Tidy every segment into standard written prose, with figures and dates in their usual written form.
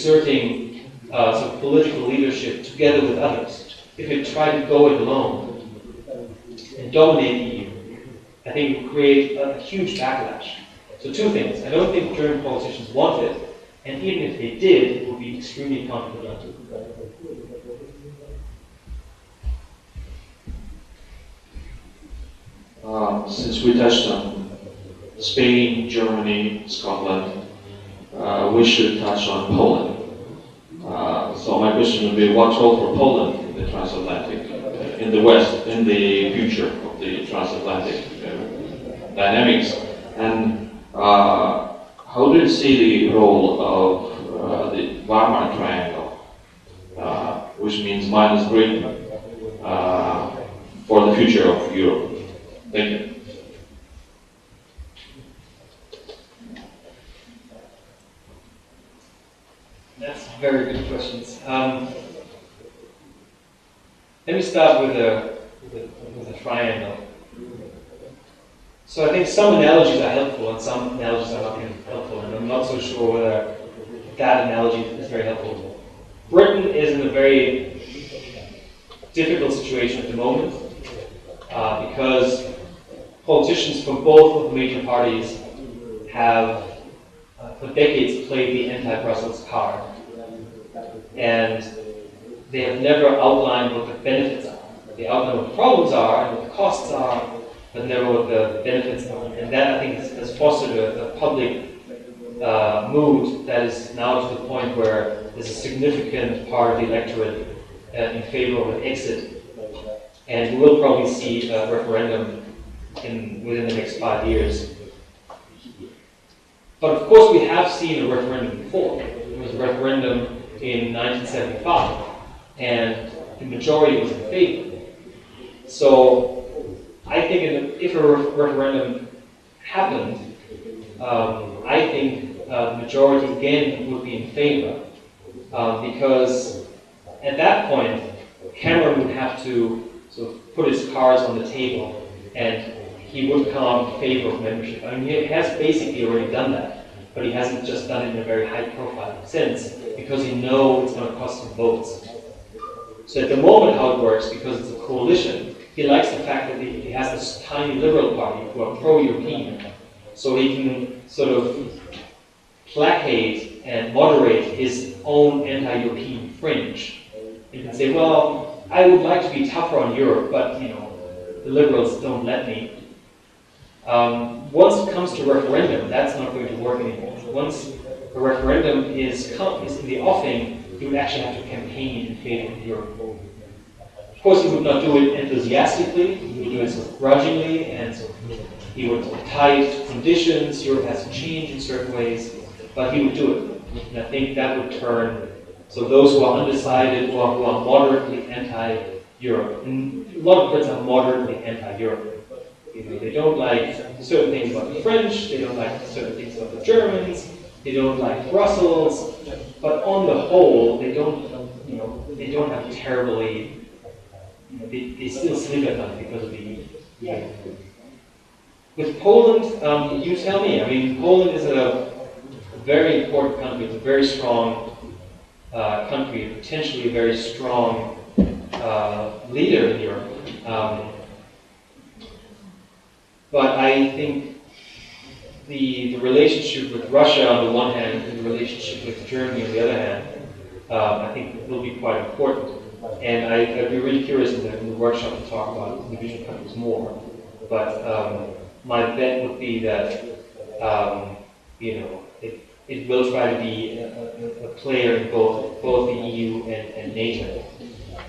exerting sort of political leadership together with others. If it tried to go it alone and dominate the EU, I think it would create a huge backlash. So two things. I don't think German politicians want it, and even if they did, it would be extremely counterproductive. Since we touched on Spain, Germany, Scotland, we should touch on Poland. So my question would be, what role for Poland in the transatlantic, in the West, in the future of the transatlantic dynamics? And how do you see the role of the Weimar Triangle, which means minus Britain, for the future of Europe? Thank you. That's very good questions. Let me start with a triangle. So I think some analogies are helpful and some analogies are not helpful, and I'm not so sure whether that analogy is very helpful. Britain is in a very difficult situation at the moment because politicians from both of the major parties have for decades played the anti-Brussels card, and they have never outlined what the benefits are. They outline what the problems are and what the costs are, but never what the benefits are. And that, I think, has fostered a public mood that is now to the point where there's a significant part of the electorate in favor of an exit. And we will probably see a referendum within the next 5 years. But of course, we have seen a referendum before. There was a referendum in 1975, and the majority was in favor. So I think if a referendum happened, I think the majority again would be in favor, because at that point, Cameron would have to sort of put his cards on the table, and he would come out in favor of membership. I mean, he has basically already done that, but he hasn't just done it in a very high-profile sense, because he knows it's going to cost him votes. So at the moment, how it works, because it's a coalition, he likes the fact that he has this tiny liberal party who are pro-European, so he can sort of placate and moderate his own anti-European fringe. He can say, well, I would like to be tougher on Europe, but the liberals don't let me. Once it comes to referendum, that's not going to work anymore. Once a referendum is in the offing, you would actually have to campaign in favor of Europe. Of course, he would not do it enthusiastically. He would do it sort of grudgingly, and he would tie it to conditions. Europe has to change in certain ways, but he would do it. And I think that would turn. So those who are undecided or who are moderately anti-Europe, and a lot of Brits are moderately anti-Europe. They don't like certain things about the French, they don't like certain things about the Germans, they don't like Brussels, but on the whole, they don't have terribly, they still sleep at night because of the EU. With Poland, you tell me. I mean, Poland is a very important country. It's a very strong country, potentially a very strong leader in Europe. But I think the relationship with Russia on the one hand and the relationship with Germany on the other hand, I think will be quite important. And I'd be really curious in the workshop to talk about individual countries more. But my bet would be that it will try to be a player in both the EU and NATO.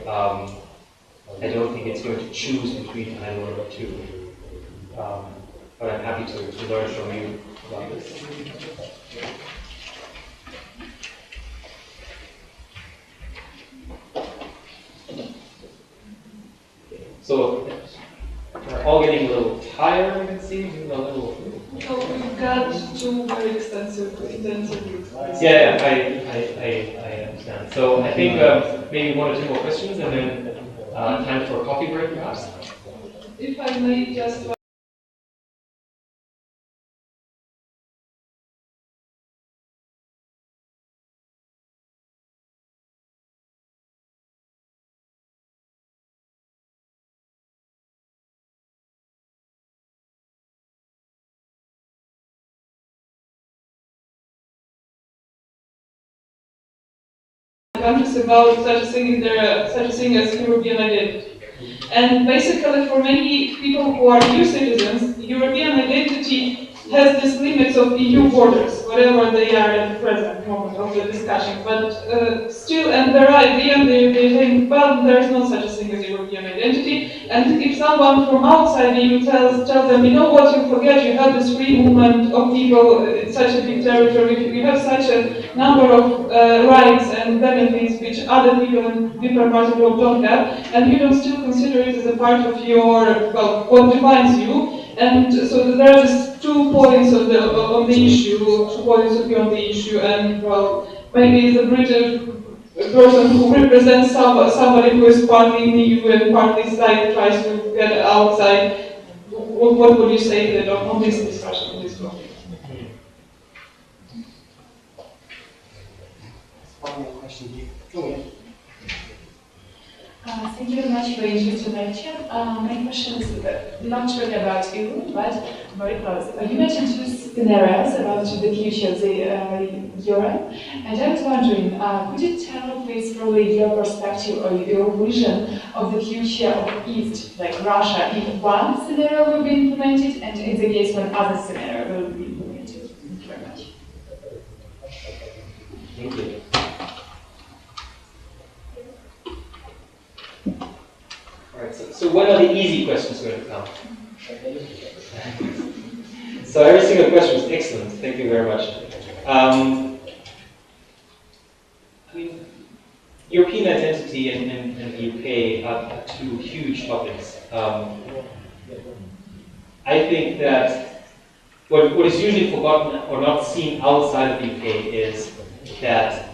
I don't think it's going to choose between either one or two. But I'm happy to learn from you about this. So we're all getting a little tired, it seems, a little. No, we've got two very intensive weeks. Yeah, I understand. So I think maybe one or two more questions, and then time for a coffee break, perhaps. If I may just countries about such a thing, such a thing as European identity. And basically, for many people who are EU citizens, European identity has these limits of EU borders, whatever they are at the present moment of the discussion. But still, and there are at the end, they think, well, there is no such a thing as European identity. And if someone from outside the EU tells them, you know what, you forget, you have this free movement of people in such a big territory, you have such a number of rights and benefits which other people in different parts of the world don't have, and you don't still consider it as a part of your, well, what defines you. And so there are just 2 points of the issue, 2 points of view on the issue, and well, maybe the British person who represents somebody who is partly in the EU and partly inside tries to get outside. What would you say to that on this discussion, on this topic? One more question here. Go ahead. Thank you very much for your interesting lecture. My question is not really about EU, but very close. You mentioned 2 scenarios about the future of the Euro, and I was wondering, could you tell please from your perspective or your vision of the future of East, like Russia, if one scenario will be implemented, and in the case when other scenario will be implemented? Thank you very much. Thank you. Alright, so when are the easy questions going to come? So every single question was excellent. Thank you very much. I mean, European identity and the UK are 2 huge topics. I think that what is usually forgotten or not seen outside of the UK is that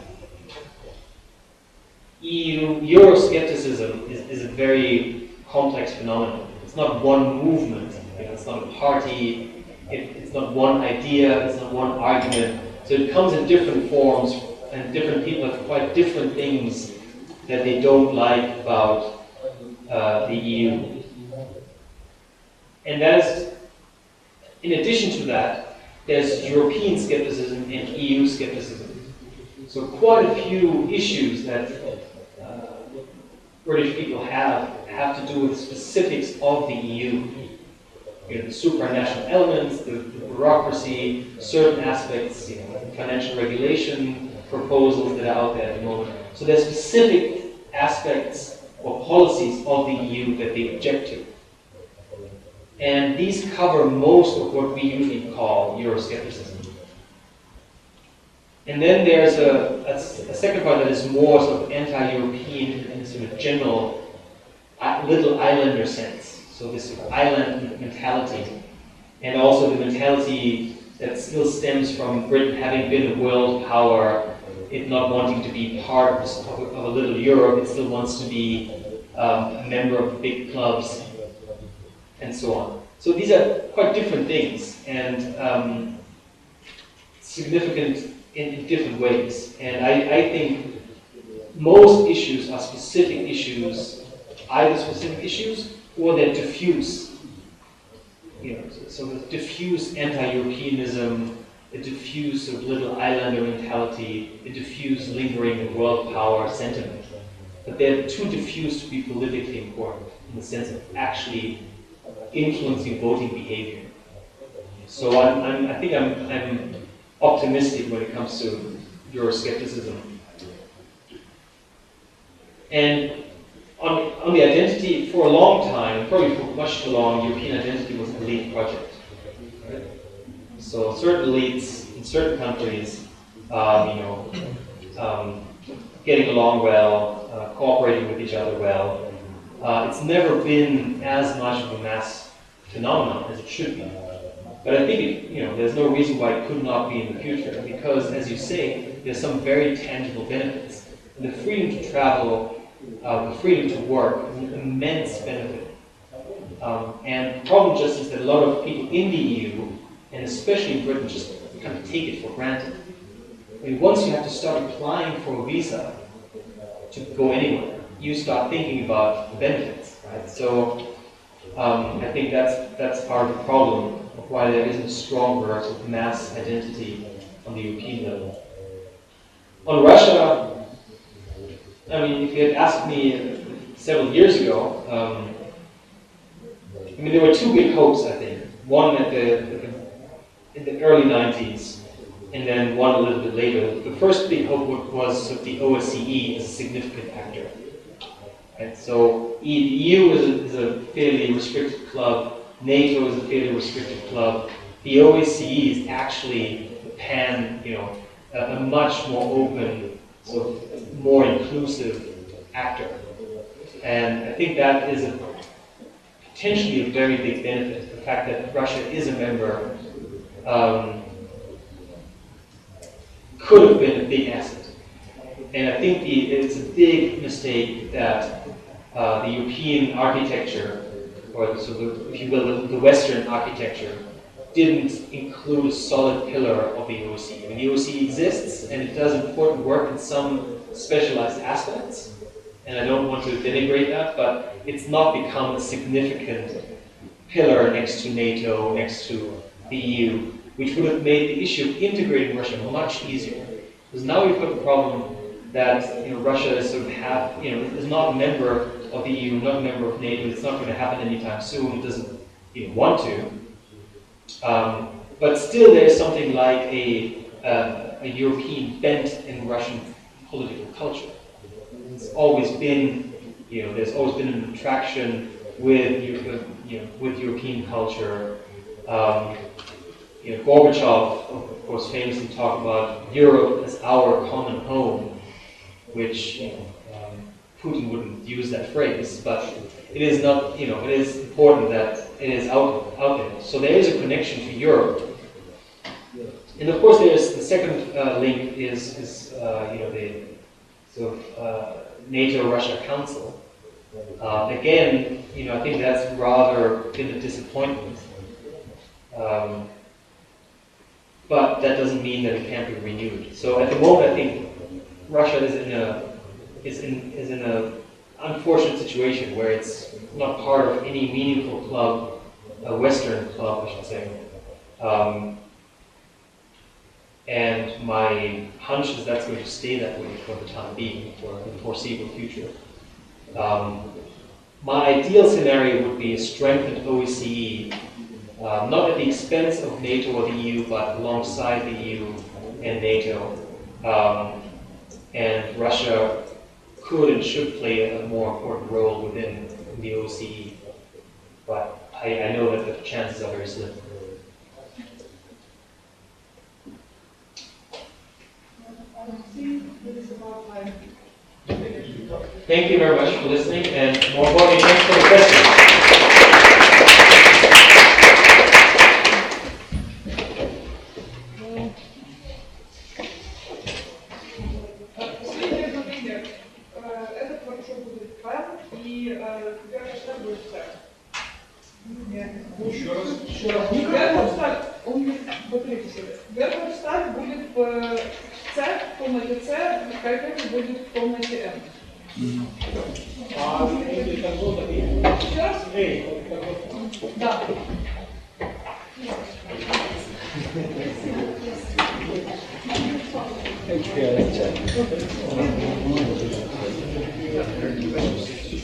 Euroscepticism is a very complex phenomenon. It's not one movement, it's not a party, it's not one idea, it's not one argument. So it comes in different forms, and different people have quite different things that they don't like about the EU. And that is, in addition to that, there's European skepticism and EU skepticism. So quite a few issues that British people have to do with specifics of the EU. The supranational elements, the bureaucracy, certain aspects, financial regulation proposals that are out there at the moment. So there's specific aspects or policies of the EU that they object to. And these cover most of what we usually call Euroscepticism. And then there's a second part that is more sort of anti-European in a sort of general little islander sense. So this sort of island mentality, and also the mentality that still stems from Britain having been a world power, it not wanting to be part of a little Europe, it still wants to be a member of big clubs, and so on. So these are quite different things, and significant in different ways. And I think most issues are specific issues, either specific issues or they're diffuse. So the diffuse anti-Europeanism, the diffuse sort of little islander mentality, the diffuse lingering world power sentiment. But they're too diffuse to be politically important in the sense of actually influencing voting behavior. So I think I'm optimistic when it comes to Euroscepticism. And on the identity, for a long time, probably for much too long, European identity was an elite project. Right? So certain elites in certain countries, getting along well, cooperating with each other well. It's never been as much of a mass phenomenon as it should be. But I think there's no reason why it could not be in the future, because, as you say, there's some very tangible benefits. And the freedom to travel, the freedom to work, is an immense benefit. And the problem just is that a lot of people in the EU, and especially in Britain, just kind of take it for granted. I mean, once you have to start applying for a visa to go anywhere, you start thinking about the benefits, right? So I think that's part of the problem of why there isn't a stronger sort of mass identity on the European level. On Russia, I mean, if you had asked me several years ago, I mean, there were two big hopes, I think. One in the early 90s, and then one a little bit later. The first big hope was that the OSCE is a significant actor. Right? So the EU is a fairly restricted club. NATO is a fairly restricted club. The OSCE is actually a much more open, sort of more inclusive actor. And I think that is potentially a very big benefit. The fact that Russia is a member could have been a big asset. And I think it's a big mistake that the European architecture, or if you will, the Western architecture, didn't include a solid pillar of the OSCE. I mean, the OSCE exists, and it does important work in some specialized aspects, and I don't want to denigrate that, but it's not become a significant pillar next to NATO, next to the EU, which would have made the issue of integrating Russia much easier. Because now we've got the problem that Russia is sort of is not a member of the EU, not a member of NATO. It's not going to happen anytime soon. It doesn't even want to. But still, there's something like a European bent in Russian political culture. It's always been, there's always been an attraction with European culture. Gorbachev, of course, famously talked about Europe as our common home, which Putin wouldn't use that phrase, but it is not. It is important that it is out there. So there is a connection to Europe, and of course, there's the second link is the sort of NATO-Russia Council. Again, I think that's rather been a disappointment. But that doesn't mean that it can't be renewed. So at the moment, I think Russia is in a unfortunate situation where it's not part of any meaningful club, a Western club, I should say. And my hunch is that's going to stay that way for the time being, for the foreseeable future. My ideal scenario would be a strengthened OSCE, not at the expense of NATO or the EU, but alongside the EU and NATO. And Russia could and should play a more important role within the OSCE. But I know that the chances are very slim. Thank you very much for listening, and more importantly, thanks for the questions. Этот воркшоп будет П, и первый штаб будет С. Еще раз. Верховстаг, он повторите себе. Верховстаг будет в С, в комнате С, Скайпер будет в комнате М. Еще раз? Да. Thank you.